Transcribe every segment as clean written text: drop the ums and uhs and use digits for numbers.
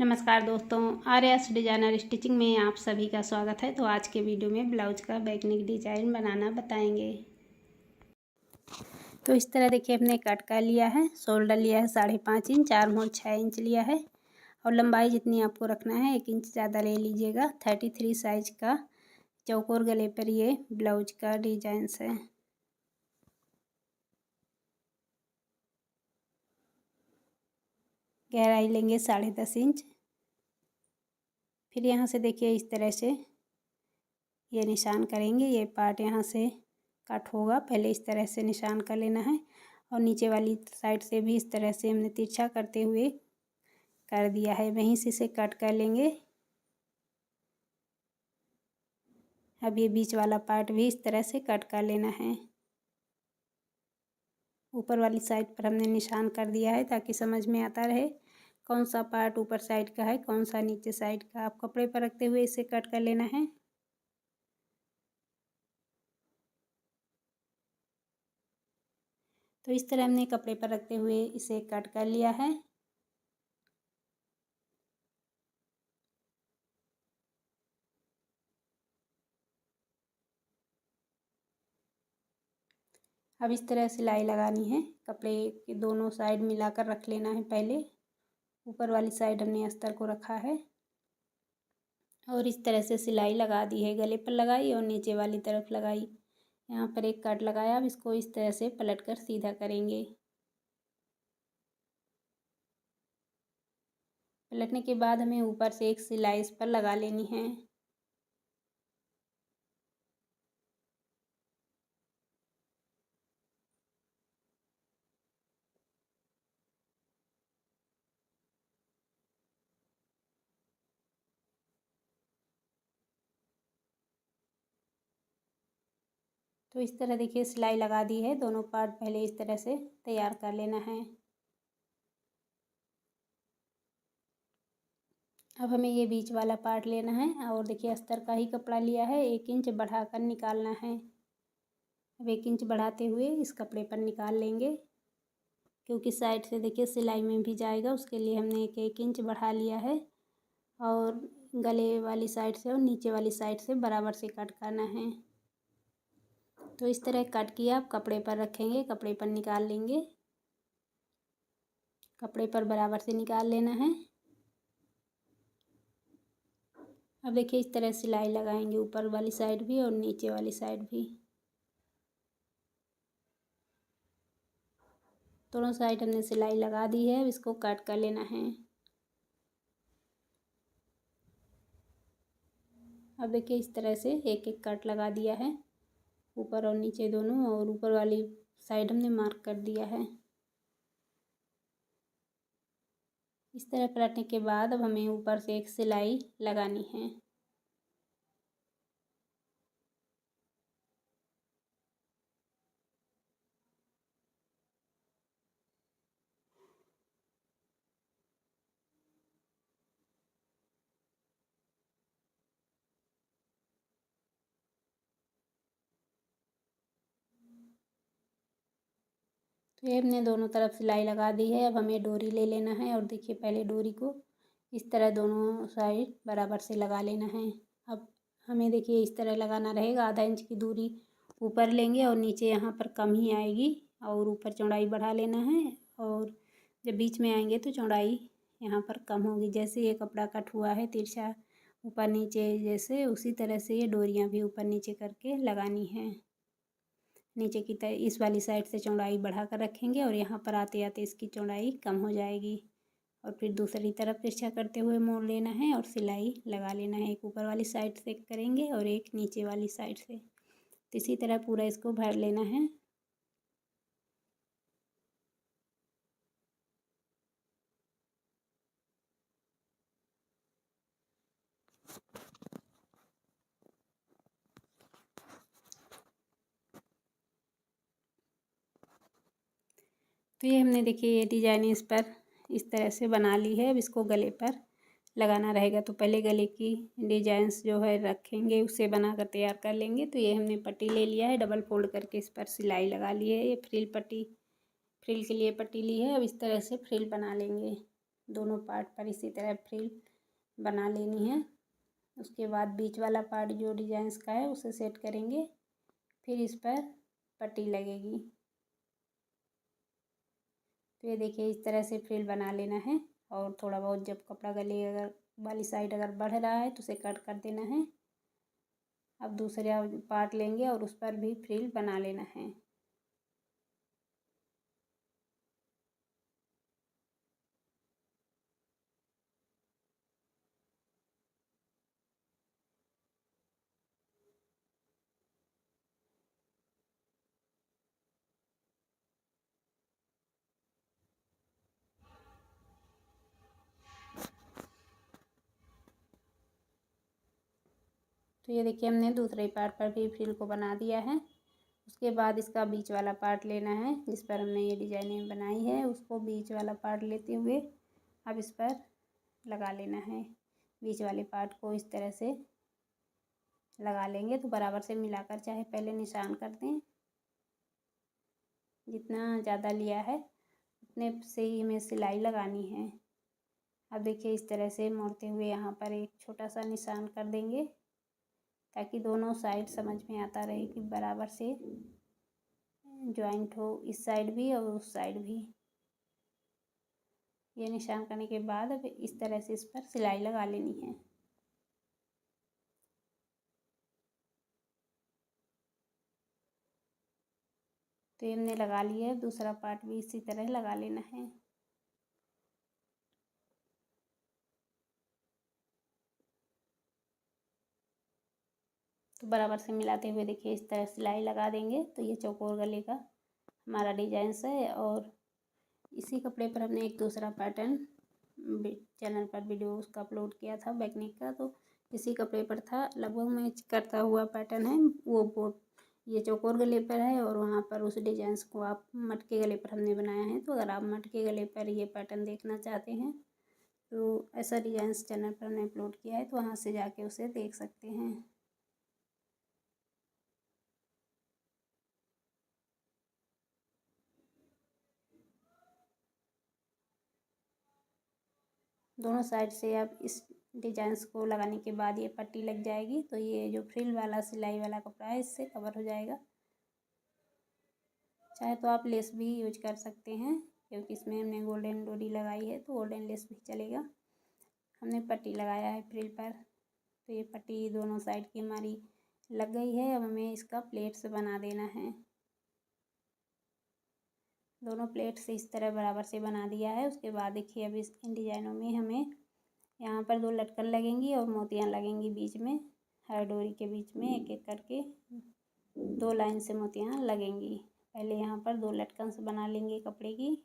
नमस्कार दोस्तों, Arya's designer stitching में आप सभी का स्वागत है। तो आज के वीडियो में ब्लाउज का बैकनेक डिजाइन बनाना बताएंगे। तो इस तरह देखिए, हमने कट कर लिया है। शोल्डर लिया है 5.5 इंच, आर्म होल 6 इंच लिया है और लंबाई जितनी आपको रखना है 1 इंच ज़्यादा ले लीजिएगा। 33 साइज का चौकोर गले पर ये ब्लाउज का डिजाइन है। गहराई लेंगे 10.5 इंच। फिर यहाँ से देखिए इस तरह से ये निशान करेंगे। ये पार्ट यहाँ से कट होगा, पहले इस तरह से निशान कर लेना है और नीचे वाली साइड से भी इस तरह से हमने तिरछा करते हुए कर दिया है। वहीं से इसे कट कर लेंगे। अब ये बीच वाला पार्ट भी इस तरह से कट कर लेना है। ऊपर वाली साइड पर हमने निशान कर दिया है ताकि समझ में आता रहे कौन सा पार्ट ऊपर साइड का है, कौन सा नीचे साइड का। आप कपड़े पर रखते हुए इसे कट कर लेना है। तो इस तरह हमने कपड़े पर रखते हुए इसे कट कर लिया है। अब इस तरह सिलाई लगानी है। कपड़े के दोनों साइड मिलाकर रख लेना है। पहले ऊपर वाली साइड हमने अस्तर को रखा है और इस तरह से सिलाई लगा दी है। गले पर लगाई और नीचे वाली तरफ लगाई। यहाँ पर एक कट लगाया। अब इसको इस तरह से पलटकर सीधा करेंगे। पलटने के बाद हमें ऊपर से एक सिलाई इस पर लगा लेनी है। तो इस तरह देखिए सिलाई लगा दी है। दोनों पार्ट पहले इस तरह से तैयार कर लेना है। अब हमें ये बीच वाला पार्ट लेना है और देखिए अस्तर का ही कपड़ा लिया है। 1 इंच बढ़ाकर निकालना है। अब 1 इंच बढ़ाते हुए इस कपड़े पर निकाल लेंगे, क्योंकि साइड से देखिए सिलाई में भी जाएगा। उसके लिए हमने 1 इंच बढ़ा लिया है और गले वाली साइड से और नीचे वाली साइड से बराबर से कट करना है। तो इस तरह कट किया। आप कपड़े पर रखेंगे, कपड़े पर निकाल लेंगे। कपड़े पर बराबर से निकाल लेना है। अब देखिए इस तरह सिलाई लगाएंगे, ऊपर वाली साइड भी और नीचे वाली साइड भी। दोनों साइड हमने सिलाई लगा दी है। अब इसको कट कर लेना है। अब देखिए इस तरह से एक एक कट लगा दिया है, ऊपर और नीचे दोनों, और ऊपर वाली साइड हमने मार्क कर दिया है। इस तरह पलटने के बाद अब हमें ऊपर से एक सिलाई लगानी है। तो ये हमने दोनों तरफ सिलाई लगा दी है। अब हमें डोरी ले लेना है और देखिए पहले डोरी को इस तरह दोनों साइड बराबर से लगा लेना है। अब हमें देखिए इस तरह लगाना रहेगा। आधा इंच की दूरी ऊपर लेंगे और नीचे यहाँ पर कम ही आएगी और ऊपर चौड़ाई बढ़ा लेना है। और जब बीच में आएंगे तो चौड़ाई यहाँ पर कम होगी। जैसे ये कपड़ा कट हुआ है तिरछा ऊपर नीचे जैसे, उसी तरह से ये डोरियाँ भी ऊपर नीचे करके लगानी है। नीचे की तरफ इस वाली साइड से चौड़ाई बढ़ा कर रखेंगे और यहाँ पर आते आते इसकी चौड़ाई कम हो जाएगी। और फिर दूसरी तरफ तिरछा करते हुए मोड़ लेना है और सिलाई लगा लेना है। एक ऊपर वाली साइड से करेंगे और एक नीचे वाली साइड से। तो इसी तरह पूरा इसको भर लेना है। तो ये हमने देखिए ये डिजाइन इस पर इस तरह से बना ली है। अब इसको गले पर लगाना रहेगा। तो पहले गले की डिजाइंस जो है रखेंगे, उसे बना कर तैयार कर लेंगे। तो ये हमने पट्टी ले लिया है, डबल फोल्ड करके इस पर सिलाई लगा ली है। ये फ्रिल पट्टी, फ्रिल के लिए पट्टी ली है। अब इस तरह से फ्रिल बना लेंगे। दोनों पार्ट पर इसी तरह फ्रिल बना लेनी है। उसके बाद बीच वाला पार्ट जो डिजाइंस का है उसे सेट करेंगे, फिर इस पर पट्टी लगेगी। तो ये देखिए इस तरह से फ्रिल बना लेना है। और थोड़ा बहुत जब कपड़ा गले अगर वाली साइड अगर बढ़ रहा है तो उसे कट कर देना है। अब दूसरा पार्ट लेंगे और उस पर भी फ्रिल बना लेना है। तो ये देखिए हमने दूसरे पार्ट पर भी फ्रिल को बना दिया है। उसके बाद इसका बीच वाला पार्ट लेना है जिस पर हमने ये डिजाइनिंग बनाई है, उसको बीच वाला पार्ट लेते हुए अब इस पर लगा लेना है। बीच वाले पार्ट को इस तरह से लगा लेंगे। तो बराबर से मिलाकर चाहे पहले निशान कर दें। जितना ज़्यादा लिया है उतने से ही हमें सिलाई लगानी है। अब देखिए इस तरह से मोड़ते हुए यहाँ पर एक छोटा सा निशान कर देंगे ताकि दोनों साइड समझ में आता रहे कि बराबर से जॉइंट हो, इस साइड भी और उस साइड भी। ये निशान करने के बाद अब इस तरह से इस पर सिलाई लगा लेनी है। तो ये हमने लगा लिया है। दूसरा पार्ट भी इसी तरह लगा लेना है। तो बराबर से मिलाते हुए देखिए इस तरह सिलाई लगा देंगे। तो ये चौकोर गले का हमारा डिजाइन है। और इसी कपड़े पर हमने एक दूसरा पैटर्न चैनल पर वीडियो उसका अपलोड किया था बैकनेक का। तो इसी कपड़े पर था, लगभग मैच करता हुआ पैटर्न है वो बोट। ये चौकोर गले पर है और वहाँ पर उस डिजाइन को आप मटके गले पर हमने बनाया है। तो अगर आप मटके गले पर ये पैटर्न देखना चाहते हैं तो ऐसा डिजाइन चैनल पर हमने अपलोड किया है, तो वहाँ से जाके उसे देख सकते हैं। दोनों साइड से अब इस डिजाइंस को लगाने के बाद ये पट्टी लग जाएगी। तो ये जो फ्रिल वाला सिलाई वाला कपड़ा है इससे कवर हो जाएगा। चाहे तो आप लेस भी यूज कर सकते हैं, क्योंकि इसमें हमने गोल्डन डोरी लगाई है तो गोल्डन लेस भी चलेगा। हमने पट्टी लगाया है फ्रिल पर। तो ये पट्टी दोनों साइड की हमारी लग गई है। अब हमें इसका प्लेट से बना देना है। दोनों प्लेट से इस तरह बराबर से बना दिया है। उसके बाद देखिए अब इन डिजाइनों में हमें यहाँ पर 2 लटकन लगेंगी और मोतियाँ लगेंगी बीच में। हर डोरी के बीच में एक एक करके 2 लाइन से मोतियाँ लगेंगी। पहले यहाँ पर 2 लटकन से बना लेंगे कपड़े की।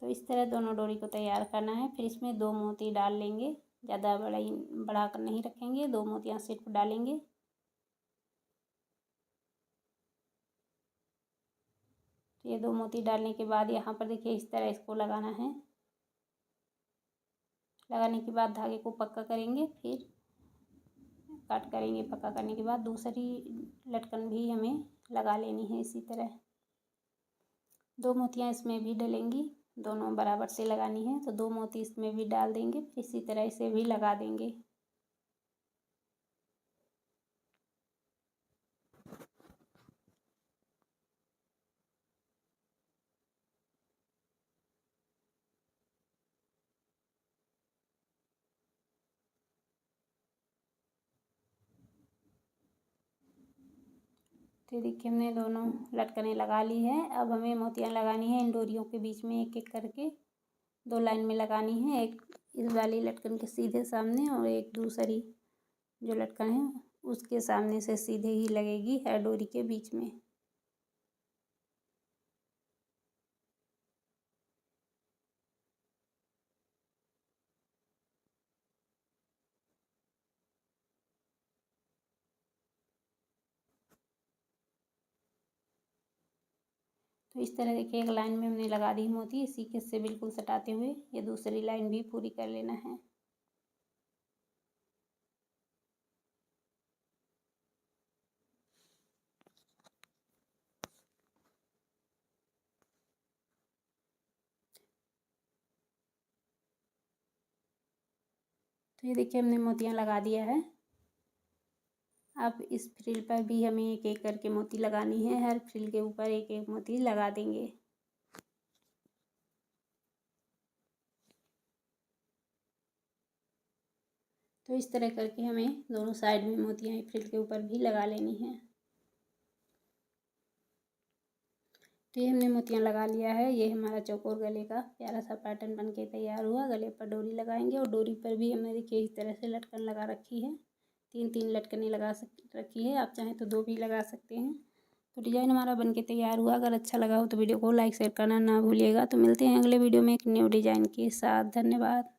तो इस तरह दोनों डोरी को तैयार करना है। फिर इसमें 2 मोती डाल लेंगे। ज़्यादा बढ़ा कर नहीं रखेंगे, 2 मोतियाँ सिर्फ डालेंगे। तो ये 2 मोती डालने के बाद यहाँ पर देखिए इस तरह इसको लगाना है। लगाने के बाद धागे को पक्का करेंगे, फिर कट करेंगे। पक्का करने के बाद दूसरी लटकन भी हमें लगा लेनी है इसी तरह। 2 मोतियाँ इसमें भी डलेंगी, दोनों बराबर से लगानी है। तो 2 मोती इसमें भी डाल देंगे, इसी तरह इसे भी लगा देंगे। तो देखिए हमने दोनों लटकनें लगा ली है। अब हमें मोतियाँ लगानी है इन डोरियों के बीच में एक एक करके 2 लाइन में लगानी है। एक इस वाली लटकन के सीधे सामने और एक दूसरी जो लटकन है उसके सामने से सीधे ही लगेगी हर डोरी के बीच में। तो इस तरह देखिए एक लाइन में हमने लगा दी मोती। इसी के से बिल्कुल सटाते हुए ये दूसरी लाइन भी पूरी कर लेना है। तो ये देखिए हमने मोतियाँ लगा दिया है। अब इस फ्रिल पर भी हमें एक एक करके मोती लगानी है। हर फ्रिल के ऊपर एक एक मोती लगा देंगे। तो इस तरह करके हमें दोनों साइड में मोतियाँ फ्रिल के ऊपर भी लगा लेनी है। तो ये हमने मोतियाँ लगा लिया है। ये हमारा चौकोर गले का प्यारा सा पैटर्न बन के तैयार हुआ। गले पर डोरी लगाएंगे और डोरी पर भी हमने देखिए इस तरह से लटकन लगा रखी है। 3-3 लटकनें लगा रखी है। आप चाहें तो 2 भी लगा सकते हैं। तो डिज़ाइन हमारा बन के तैयार हुआ। अगर अच्छा लगा हो तो वीडियो को लाइक शेयर करना ना भूलिएगा। तो मिलते हैं अगले वीडियो में एक न्यू डिज़ाइन के साथ। धन्यवाद।